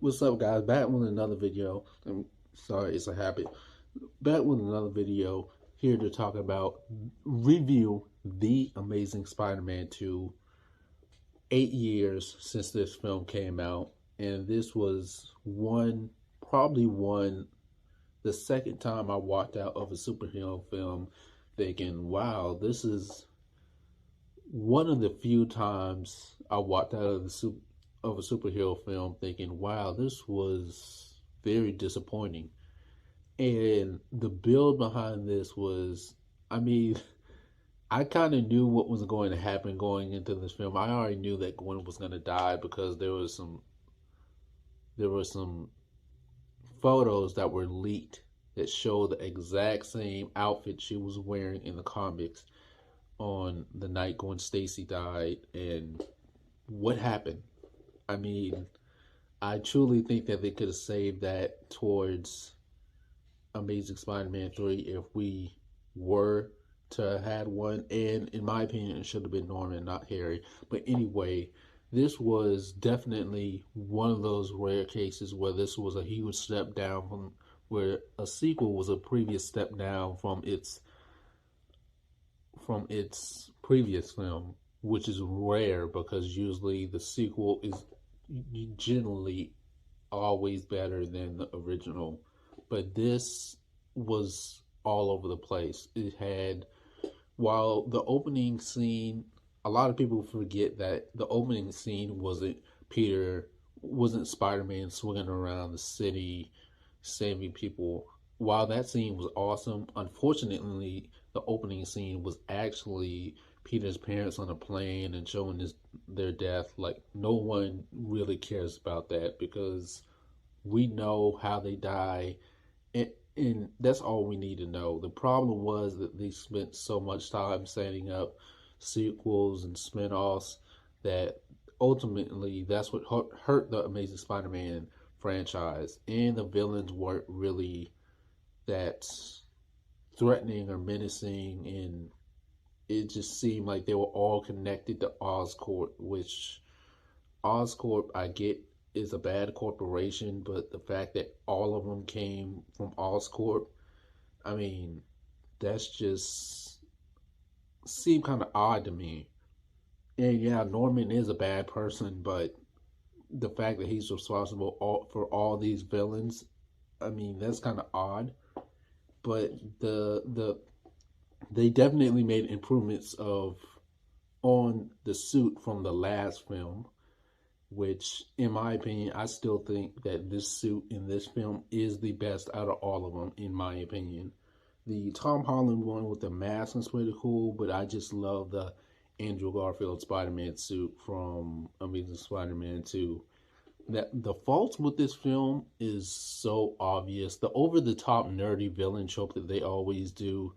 What's up, guys? Back with another video. I'm sorry, it's a habit. Back with another video here to talk about review The Amazing Spider-Man 2. 8 years since this film came out, and this was probably the second time I walked out of a superhero film thinking, wow, this is one of the few times I walked out of a superhero film thinking, wow, this was very disappointing. And the build behind this was, I mean, I kind of knew what was going to happen going into this film. I already knew that Gwen was going to die because there were some photos that were leaked that showed the exact same outfit she was wearing in the comics on the night Gwen Stacy died. And what happened? I mean, I truly think that they could have saved that towards Amazing Spider-Man 3 if we were to have had one. And in my opinion, it should have been Norman, not Harry. But anyway, this was definitely one of those rare cases where this was a huge step down from where a sequel was a previous step down from its previous film, which is rare because usually the sequel is generally always better than the original. But this was all over the place. It had, while the opening scene, a lot of people forget that the opening scene wasn't Spider-Man swinging around the city saving people. While that scene was awesome, unfortunately, the opening scene was actually Peter's parents on a plane and showing their death. Like, no one really cares about that because we know how they die, and that's all we need to know. The problem was that they spent so much time setting up sequels and spin-offs that ultimately that's what hurt the Amazing Spider-Man franchise. And the villains weren't really that threatening or menacing, and it just seemed like they were all connected to Oscorp, which Oscorp, I get, is a bad corporation, but the fact that all of them came from Oscorp, I mean, that's just seemed kind of odd to me. And yeah, Norman is a bad person, but the fact that he's responsible for all these villains, I mean, that's kind of odd. But they definitely made improvements on the suit from the last film, which, in my opinion, I still think that this suit in this film is the best out of all of them, in my opinion. The Tom Holland one with the mask is pretty cool, but I just love the Andrew Garfield Spider-Man suit from Amazing Spider-Man 2. That the faults with this film is so obvious. The over-the-top nerdy villain trope that they always do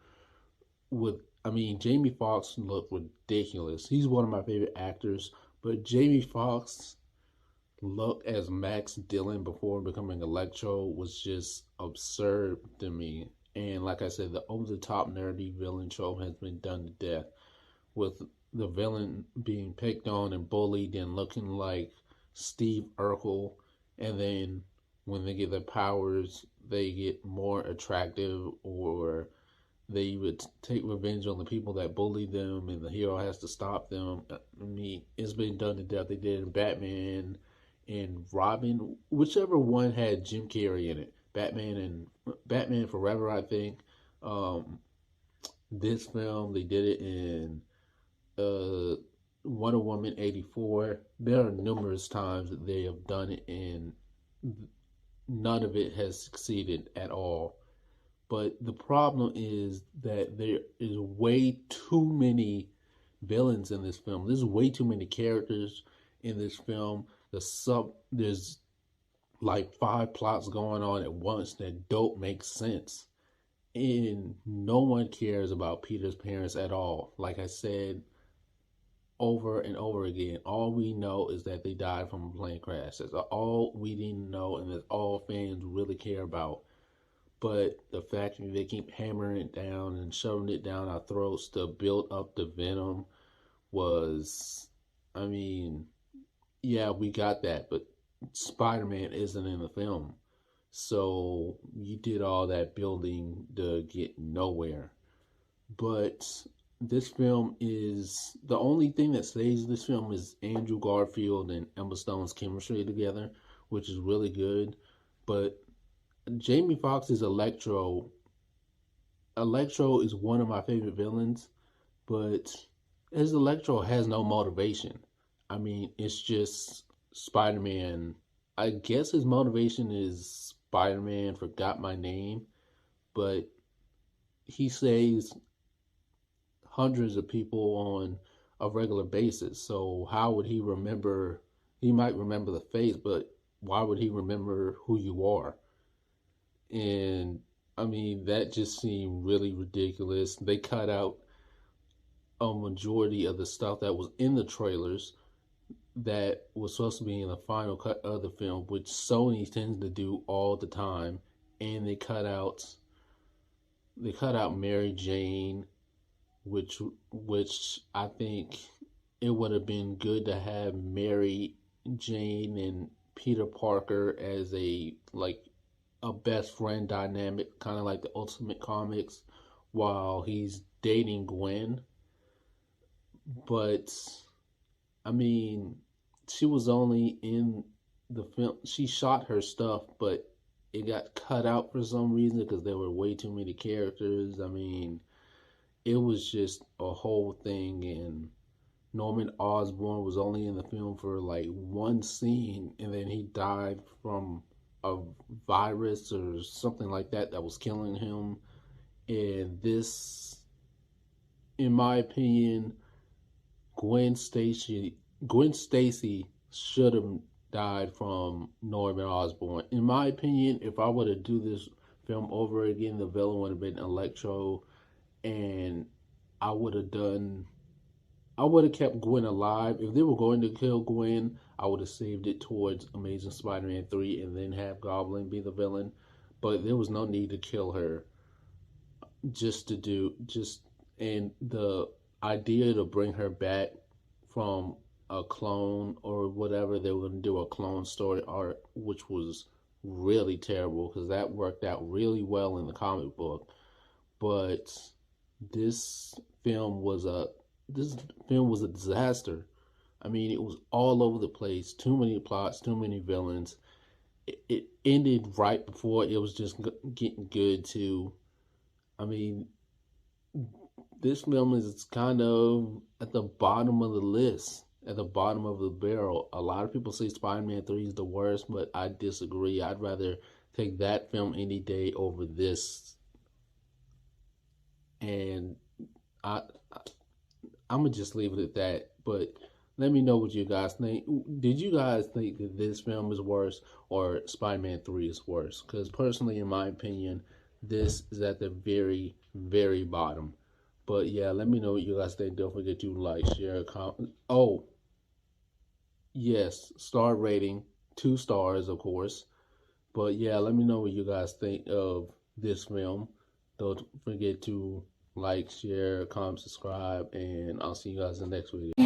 Jamie Foxx looked ridiculous. He's one of my favorite actors, but Jamie Foxx look as Max Dillon before becoming Electro was just absurd to me. And like I said, the over the top nerdy villain trope has been done to death, with the villain being picked on and bullied and looking like Steve Urkel, and then when they get their powers, they get more attractive, or they would take revenge on the people that bullied them, and the hero has to stop them. I mean, it's been done to death. They did it in Batman and Robin, whichever one had Jim Carrey in it. Batman Forever, I think. Um, this film, they did it in Wonder Woman 84. There are numerous times that they have done it, and none of it has succeeded at all. But the problem is that there is way too many villains in this film. There's way too many characters in this film. There's like 5 plots going on at once that don't make sense. And no one cares about Peter's parents at all. Like I said over and over again, all we know is that they died from a plane crash. That's all we need to know, and that's all fans really care about. But the fact that they keep hammering it down and shoving it down our throats to build up the venom was, I mean, yeah, we got that, but Spider-Man isn't in the film. So you did all that building to get nowhere. But this film is the only thing that saves this film is Andrew Garfield and Emma Stone's chemistry together, which is really good. But Jamie Foxx's Electro, Electro is one of my favorite villains, but his Electro has no motivation. I mean, it's just Spider Man. I guess his motivation is Spider Man forgot my name, but he saves hundreds of people on a regular basis. So how would he remember? He might remember the face, but why would he remember who you are? And I mean, that just seemed really ridiculous. They cut out a majority of the stuff that was in the trailers that was supposed to be in the final cut of the film, which Sony tends to do all the time. And they cut out Mary Jane, which I think it would have been good to have Mary Jane and Peter Parker as a best friend dynamic, kind of like the Ultimate Comics, while he's dating Gwen. But I mean, she was only in the film. She shot her stuff, but it got cut out for some reason because there were way too many characters. I mean, it was just a whole thing, and Norman Osborn was only in the film for like one scene, and then he died from a virus or something like that was killing him. And this, in my opinion, Gwen Stacy Gwen Stacy should have died from Norman Osborn. In my opinion, if I were to do this film over again, the villain would have been Electro, and I would have done. I would have kept Gwen alive. If they were going to kill Gwen, I would have saved it towards Amazing Spider-Man 3 and then have Goblin be the villain. But there was no need to kill her and the idea to bring her back from a clone or whatever, they were going to do a clone story arc, which was really terrible because that worked out really well in the comic book. But this film was a this film was a disaster. I mean, it was all over the place. Too many plots, too many villains. It ended right before it was just getting good too. I mean, this film is kind of at the bottom of the list, at the bottom of the barrel. A lot of people say Spider-Man 3 is the worst, but I disagree. I'd rather take that film any day over this. And I, I'm gonna just leave it at that. But let me know what you guys think. Did you guys think that this film is worse or Spider-Man 3 is worse? Because personally, in my opinion, this is at the very, very bottom. But yeah, let me know what you guys think. Don't forget to like, share, comment. Oh, yes, star rating, 2 stars, of course. But yeah, let me know what you guys think of this film. Don't forget to like, share, comment, subscribe, and I'll see you guys in the next video.